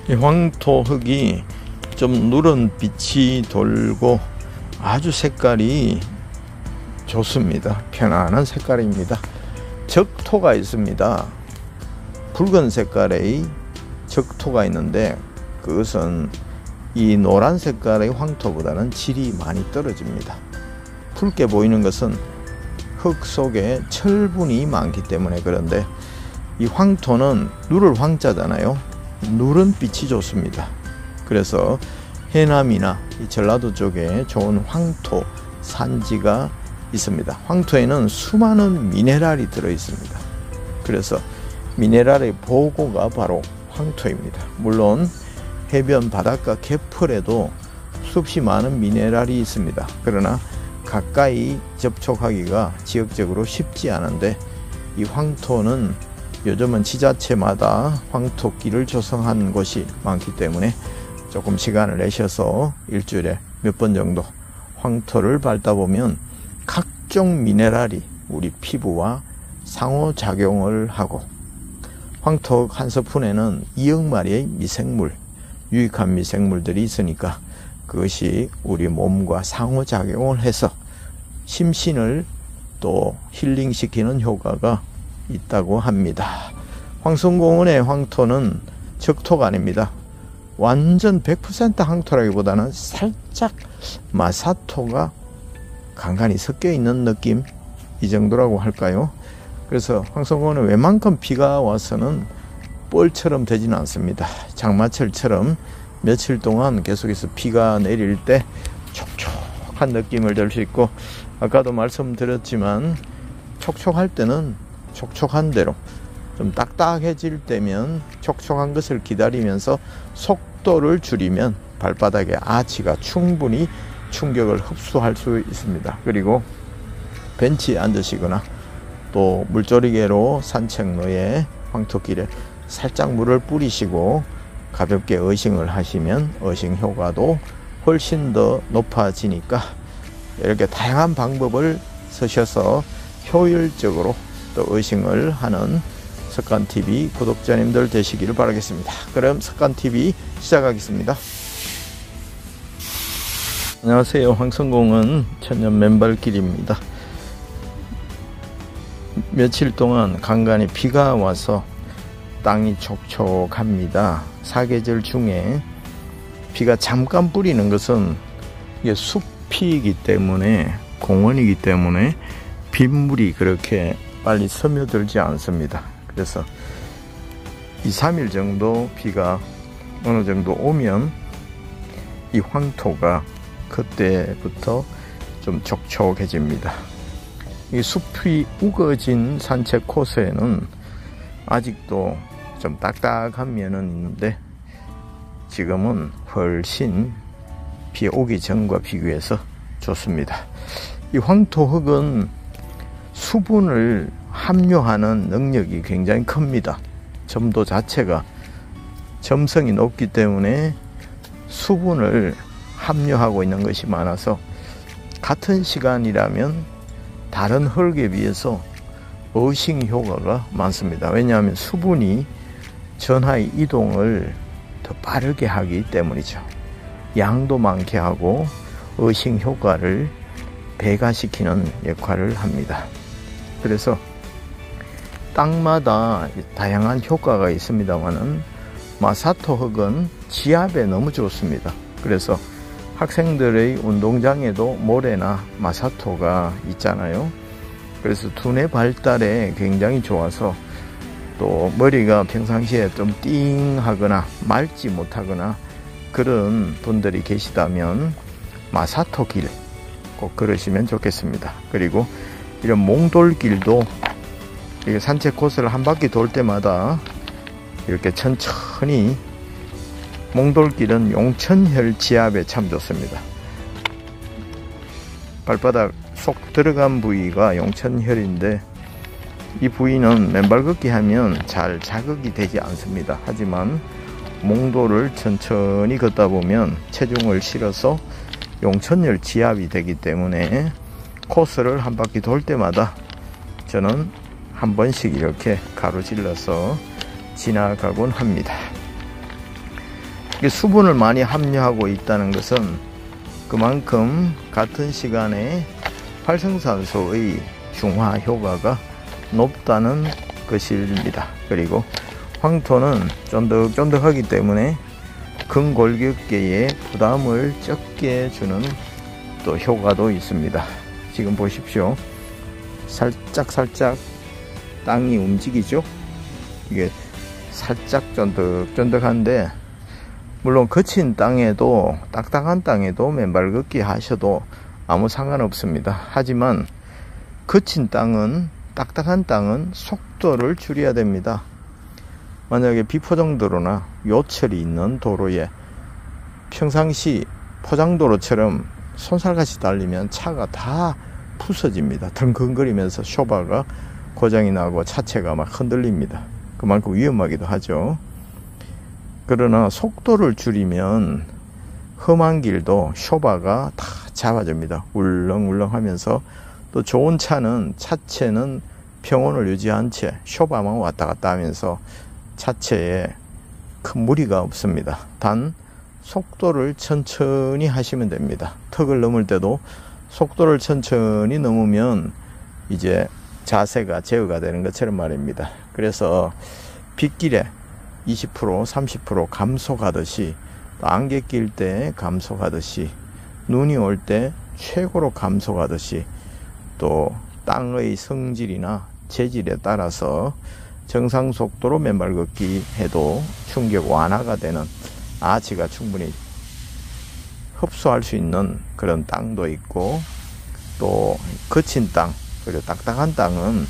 이 황토 흙이 좀 누런 빛이 돌고 아주 색깔이 좋습니다. 편안한 색깔입니다. 적토가 있습니다. 붉은 색깔의 적토가 있는데 그것은 이 노란 색깔의 황토보다는 질이 많이 떨어집니다. 붉게 보이는 것은 흙 속에 철분이 많기 때문에 그런데 이 황토는 누를 황자잖아요. 누른 빛이 좋습니다. 그래서 해남이나 이 전라도 쪽에 좋은 황토 산지가 있습니다. 황토에는 수많은 미네랄이 들어 있습니다. 그래서 미네랄의 보고가 바로 황토입니다. 물론 해변 바닷가 갯벌에도 수없이 많은 미네랄이 있습니다. 그러나 가까이 접촉하기가 지역적으로 쉽지 않은데 이 황토는 요즘은 지자체마다 황토길을 조성한 곳이 많기 때문에 조금 시간을 내셔서 일주일에 몇 번 정도 황토를 밟다 보면 각종 미네랄이 우리 피부와 상호작용을 하고 황토 한 스푼에는 2억 마리의 미생물, 유익한 미생물들이 있으니까 그것이 우리 몸과 상호작용을 해서 심신을 또 힐링시키는 효과가 있다고 합니다. 황성공원의 황토는 적토가 아닙니다. 완전 100% 황토라기보다는 살짝 마사토가 간간히 섞여 있는 느낌, 이 정도라고 할까요? 그래서 황성공원은 웬만큼 비가 와서는 뻘처럼 되지는 않습니다. 장마철처럼 며칠 동안 계속해서 비가 내릴 때 촉촉한 느낌을 들 수 있고, 아까도 말씀드렸지만 촉촉할 때는 촉촉한 대로, 좀 딱딱해질 때면 촉촉한 것을 기다리면서 속도를 줄이면 발바닥에 아치가 충분히 충격을 흡수할 수 있습니다. 그리고 벤치에 앉으시거나 또 물조리개로 산책로에 황토길에 살짝 물을 뿌리시고 가볍게 어싱을 하시면 어싱 효과도 훨씬 더 높아지니까 이렇게 다양한 방법을 쓰셔서 효율적으로 또 어싱을 하는 석간TV 구독자님들 되시기를 바라겠습니다. 그럼 석간TV 시작하겠습니다. 안녕하세요. 황성공원 천년 맨발길입니다. 며칠 동안 간간히 비가 와서 땅이 촉촉합니다. 사계절 중에 비가 잠깐 뿌리는 것은 이게 숲이기 때문에, 공원이기 때문에 빗물이 그렇게 빨리 스며들지 않습니다. 그래서 2, 3일 정도 비가 어느 정도 오면 이 황토가 그때부터 좀 촉촉해집니다. 이 숲이 우거진 산책 코스에는 아직도 좀 딱딱한 면은 있는데 지금은 훨씬 비 오기 전과 비교해서 좋습니다. 이 황토흙은 수분을 함유하는 능력이 굉장히 큽니다. 점도 자체가 점성이 높기 때문에 수분을 함유하고 있는 것이 많아서 같은 시간이라면 다른 흙에 비해서 어싱 효과가 많습니다. 왜냐하면 수분이 전하의 이동을 더 빠르게 하기 때문이죠. 양도 많게 하고 어싱 효과를 배가시키는 역할을 합니다. 그래서 땅마다 다양한 효과가 있습니다만은 마사토 흙은 지압에 너무 좋습니다. 그래서 학생들의 운동장에도 모래나 마사토가 있잖아요. 그래서 두뇌 발달에 굉장히 좋아서, 또 머리가 평상시에 좀 띵하거나 맑지 못하거나 그런 분들이 계시다면 마사토 길 꼭 걸으시면 좋겠습니다. 그리고 이런 몽돌길도 산책 코스를 한 바퀴 돌 때마다 이렇게 천천히, 몽돌길은 용천혈 지압에 참 좋습니다. 발바닥 속 들어간 부위가 용천혈인데 이 부위는 맨발 걷기 하면 잘 자극이 되지 않습니다. 하지만 몽돌을 천천히 걷다 보면 체중을 실어서 용천혈 지압이 되기 때문에 코스를 한 바퀴 돌 때마다 저는 한 번씩 이렇게 가로질러서 지나가곤 합니다. 수분을 많이 함유하고 있다는 것은 그만큼 같은 시간에 활성산소의 중화 효과가 높다는 것입니다. 그리고 황토는 쫀득쫀득하기 때문에 근골격계에 부담을 적게 주는 또 효과도 있습니다. 지금 보십시오. 살짝 땅이 움직이죠. 이게 살짝 쫀득쫀득한데, 물론 거친 땅에도 딱딱한 땅에도 맨발 걷기 하셔도 아무 상관없습니다. 하지만 거친 땅은, 딱딱한 땅은 속도를 줄여야 됩니다. 만약에 비포장도로나 요철이 있는 도로에 평상시 포장도로처럼 손살같이 달리면 차가 다 부서집니다. 덩컹거리면서 쇼바가 고장이 나고 차체가 막 흔들립니다. 그만큼 위험하기도 하죠. 그러나 속도를 줄이면 험한 길도 쇼바가 다 잡아줍니다. 울렁울렁 하면서, 또 좋은 차는 차체는 평온을 유지한 채 쇼바만 왔다 갔다 하면서 차체에 큰 무리가 없습니다. 단 속도를 천천히 하시면 됩니다. 턱을 넘을 때도 속도를 천천히 넘으면 이제 자세가 제어가 되는 것처럼 말입니다. 그래서 빗길에 20% 30% 감속하듯이, 안개 낄 때 감속하듯이, 눈이 올 때 최고로 감속하듯이, 또 땅의 성질이나 재질에 따라서 정상 속도로 맨발 걷기 해도 충격 완화가 되는 아치가 충분히 흡수할 수 있는 그런 땅도 있고, 또 거친 땅, 그리고 딱딱한 땅은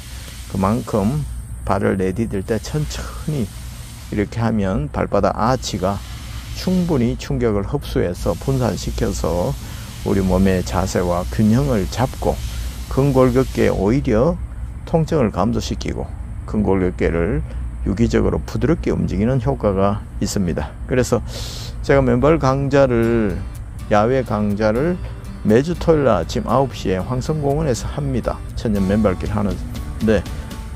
그만큼 발을 내디딜 때 천천히 이렇게 하면 발바닥 아치가 충분히 충격을 흡수해서 분산시켜서 우리 몸의 자세와 균형을 잡고 근골격계에 오히려 통증을 감소시키고 근골격계를 유기적으로 부드럽게 움직이는 효과가 있습니다. 그래서 제가 맨발 강좌를, 야외 강좌를 매주 토요일 아침 9시에 황성공원에서 합니다. 천연 맨발길 하는데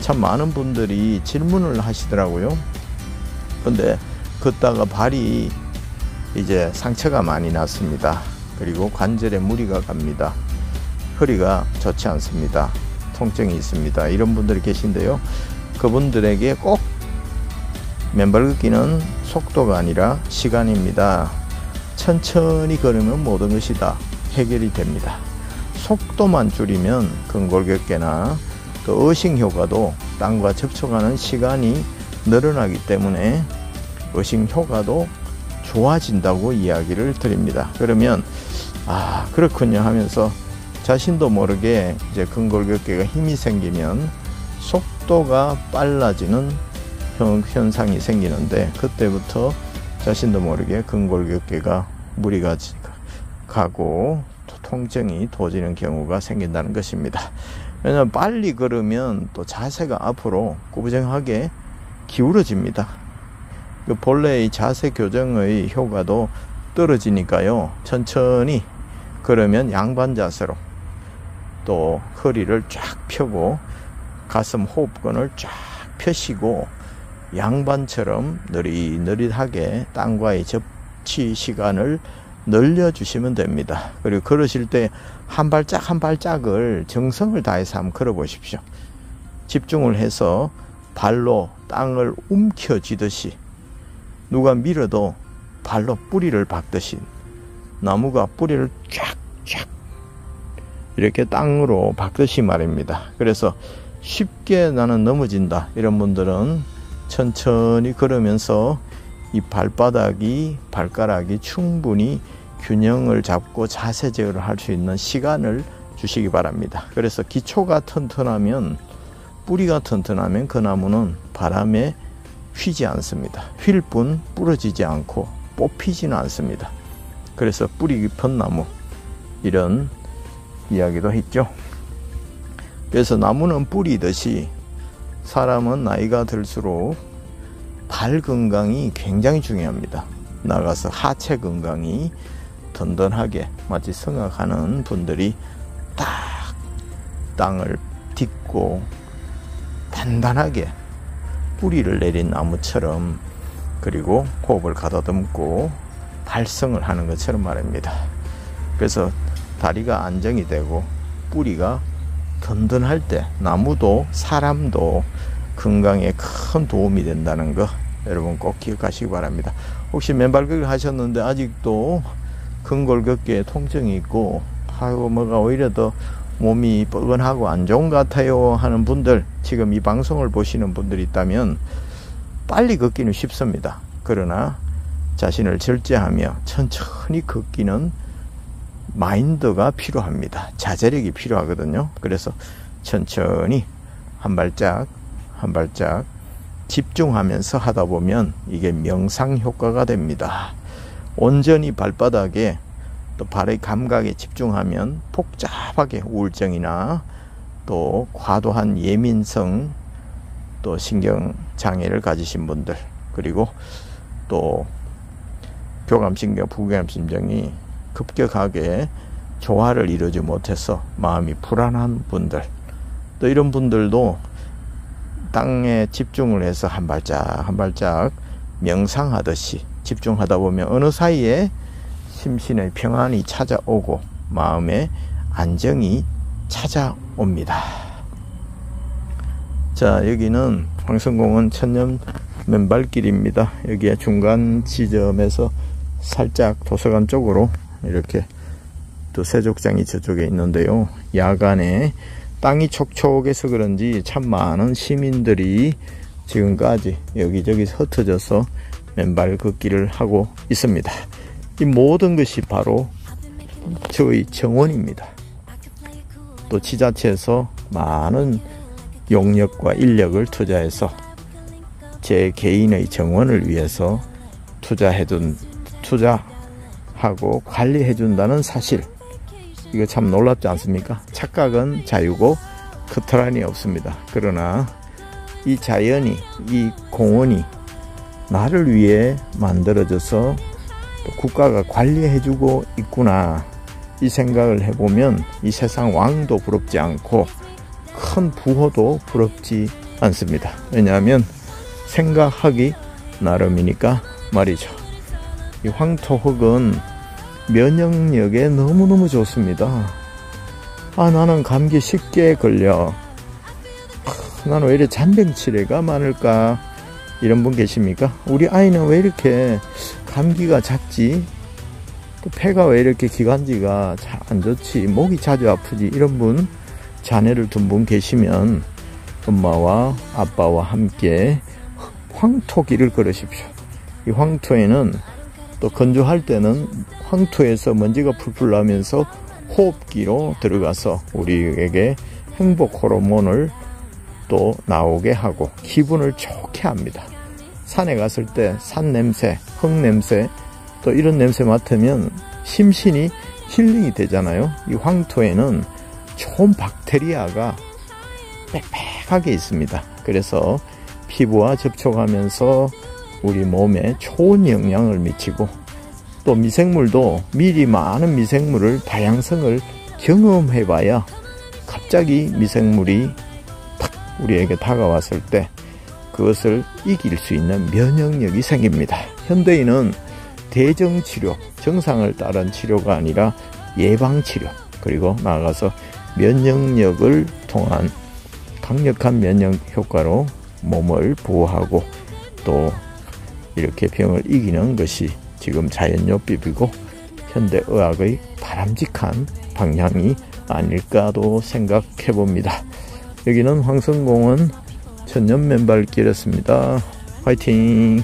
참 많은 분들이 질문을 하시더라고요. 근데 걷다가 발이 이제 상처가 많이 났습니다. 그리고 관절에 무리가 갑니다. 허리가 좋지 않습니다. 통증이 있습니다. 이런 분들이 계신데요. 그분들에게 꼭 맨발 걷기는 속도가 아니라 시간입니다. 천천히 걸으면 모든 것이 다 해결이 됩니다. 속도만 줄이면 근골격계나 또 어싱 효과도 땅과 접촉하는 시간이 늘어나기 때문에 어싱 효과도 좋아진다고 이야기를 드립니다. 그러면 그렇군요 하면서 자신도 모르게 이제 근골격계가 힘이 생기면 속도가 빨라지는 현상이 생기는데, 그때부터 자신도 모르게 근골격계가 무리가 가고 통증이 도지는 경우가 생긴다는 것입니다. 왜냐하면 빨리 걸으면 또 자세가 앞으로 꾸부정하게 기울어집니다. 그 본래의 자세 교정의 효과도 떨어지니까요. 천천히 걸으면 양반 자세로, 또 허리를 쫙 펴고 가슴 호흡근을 쫙 펴시고 양반처럼 느릿느릿하게 땅과의 접치 시간을 늘려주시면 됩니다. 그리고 걸으실 때 한 발짝 한 발짝을 정성을 다해서 한번 걸어 보십시오. 집중을 해서 발로 땅을 움켜쥐듯이, 누가 밀어도 발로 뿌리를 박듯이, 나무가 뿌리를 쫙쫙 이렇게 땅으로 박듯이 말입니다. 그래서 쉽게 나는 넘어진다 이런 분들은 천천히 걸으면서 이 발바닥이, 발가락이 충분히 균형을 잡고 자세 제어를 할 수 있는 시간을 주시기 바랍니다. 그래서 기초가 튼튼하면, 뿌리가 튼튼하면 그 나무는 바람에 휘지 않습니다. 휠 뿐 부러지지 않고 뽑히지는 않습니다. 그래서 뿌리 깊은 나무, 이런 이야기도 했죠. 그래서 나무는 뿌리듯이 사람은 나이가 들수록 발 건강이 굉장히 중요합니다. 나가서 하체 건강이 든든하게, 마치 성악하는 분들이 딱 땅을 딛고 단단하게 뿌리를 내린 나무처럼 그리고 호흡을 가다듬고 발성을 하는 것처럼 말입니다. 그래서 다리가 안정이 되고 뿌리가 든든할 때 나무도 사람도 건강에 큰 도움이 된다는 거 여러분 꼭 기억하시기 바랍니다. 혹시 맨발 걷기를 하셨는데 아직도 근골격계에 통증이 있고 아이고 뭐가 오히려 더 몸이 뻐근하고 안 좋은 것 같아요 하는 분들, 지금 이 방송을 보시는 분들이 있다면 빨리 걷기는 쉽습니다. 그러나 자신을 절제하며 천천히 걷기는 마인드가 필요합니다. 자제력이 필요하거든요. 그래서 천천히 한 발짝 한 발짝 집중하면서 하다 보면 이게 명상 효과가 됩니다. 온전히 발바닥에 또 발의 감각에 집중하면 복잡하게 우울증이나 또 과도한 예민성 또 신경장애를 가지신 분들, 그리고 또 교감신경, 부교감신경이 급격하게 조화를 이루지 못해서 마음이 불안한 분들, 또 이런 분들도 땅에 집중을 해서 한 발짝 한 발짝 명상하듯이 집중하다 보면 어느 사이에 심신의 평안이 찾아오고 마음의 안정이 찾아옵니다. 자, 여기는 황성공원 천년 맨발길입니다. 여기에 중간 지점에서 살짝 도서관 쪽으로 이렇게 또 세족장이 저쪽에 있는데요. 야간에 땅이 촉촉해서 그런지 참 많은 시민들이 지금까지 여기저기 흩어져서 맨발 걷기를 하고 있습니다. 이 모든 것이 바로 저희 정원입니다. 또 지자체에서 많은 용역과 인력을 투자해서 제 개인의 정원을 위해서 투자하고 관리해준다는 사실, 이거 참 놀랍지 않습니까? 착각은 자유고 커트라인이 없습니다. 그러나 이 자연이, 이 공원이 나를 위해 만들어져서 또 국가가 관리해주고 있구나, 이 생각을 해보면 이 세상 왕도 부럽지 않고 큰 부호도 부럽지 않습니다. 왜냐하면 생각하기 나름이니까 말이죠. 이 황토흙은 면역력에 너무너무 좋습니다. 나는 감기 쉽게 걸려, 나는 왜 이렇게 잔병치레가 많을까, 이런 분 계십니까? 우리 아이는 왜 이렇게 감기가 잦지, 또 폐가 왜 이렇게 기관지가 안 좋지, 목이 자주 아프지, 이런 분, 자녀를 둔 분 계시면 엄마와 아빠와 함께 황토길을 걸으십시오. 이 황토에는 또 건조할 때는 황토에서 먼지가 풀풀 나면서 호흡기로 들어가서 우리에게 행복 호르몬을 또 나오게 하고 기분을 좋게 합니다. 산에 갔을 때 산 냄새, 흙 냄새, 또 이런 냄새 맡으면 심신이 힐링이 되잖아요. 이 황토에는 좋은 박테리아가 빽빽하게 있습니다. 그래서 피부와 접촉하면서 우리 몸에 좋은 영향을 미치고, 또 미생물도 미리 많은 미생물을 다양성을 경험해 봐야 갑자기 미생물이 탁 우리에게 다가왔을 때 그것을 이길 수 있는 면역력이 생깁니다. 현대인은 대정치료, 정상을 따른 치료가 아니라 예방치료, 그리고 나아가서 면역력을 통한 강력한 면역 효과로 몸을 보호하고 또 이렇게 병을 이기는 것이 지금 자연요법이고 현대의학의 바람직한 방향이 아닐까도 생각해 봅니다. 여기는 황성공원 천년 맨발길이었습니다. 화이팅!